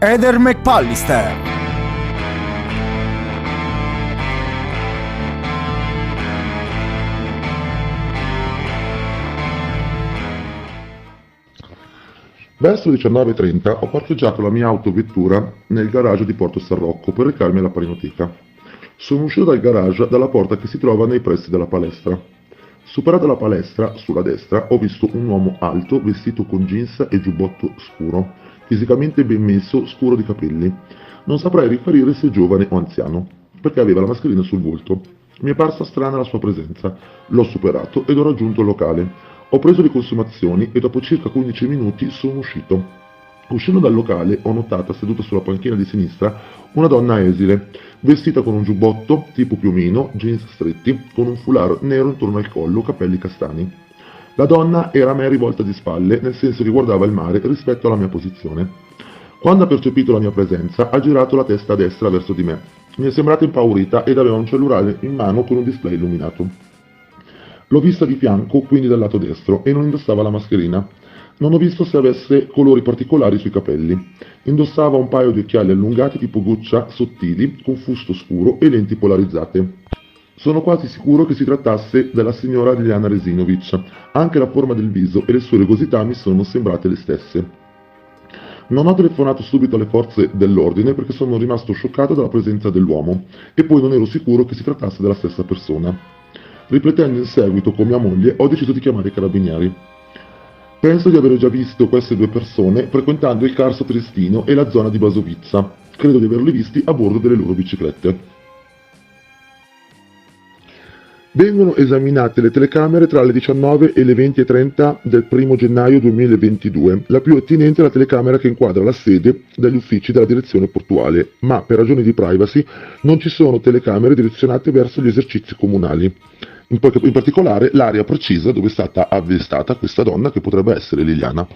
Heather McPallister. Verso le 19:30 ho parcheggiato la mia autovettura nel garage di Porto San Rocco per recarmi alla Parinoteca. Sono uscito dal garage dalla porta che si trova nei pressi della palestra. Superata la palestra, sulla destra, ho visto un uomo alto, vestito con jeans e giubbotto scuro, fisicamente ben messo, scuro di capelli. Non saprei riferire se giovane o anziano, perché aveva la mascherina sul volto. Mi è parsa strana la sua presenza. L'ho superato ed ho raggiunto il locale. Ho preso le consumazioni e dopo circa 15 minuti sono uscito. Uscendo dal locale ho notato seduta sulla panchina di sinistra una donna esile, vestita con un giubbotto tipo piumino, jeans stretti, con un foulard nero intorno al collo, capelli castani. La donna era a me rivolta di spalle, nel senso che guardava il mare rispetto alla mia posizione. Quando ha percepito la mia presenza ha girato la testa a destra verso di me. Mi è sembrata impaurita ed aveva un cellulare in mano con un display illuminato. L'ho vista di fianco, quindi dal lato destro, e non indossava la mascherina. Non ho visto se avesse colori particolari sui capelli. Indossava un paio di occhiali allungati tipo goccia, sottili, con fusto scuro e lenti polarizzate. Sono quasi sicuro che si trattasse della signora Liliana Resinovic. Anche la forma del viso e le sue rugosità mi sono sembrate le stesse. Non ho telefonato subito alle forze dell'ordine perché sono rimasto scioccato dalla presenza dell'uomo e poi non ero sicuro che si trattasse della stessa persona. Riflettendo in seguito con mia moglie, ho deciso di chiamare i carabinieri. Penso di aver già visto queste due persone frequentando il Carso Triestino e la zona di Basovizza. Credo di averli visti a bordo delle loro biciclette. Vengono esaminate le telecamere tra le 19 e le 20:30 del 1 gennaio 2022. La più attinente è la telecamera che inquadra la sede degli uffici della direzione portuale, ma per ragioni di privacy non ci sono telecamere direzionate verso gli esercizi comunali. In particolare l'area precisa dove è stata avvistata questa donna che potrebbe essere Liliana.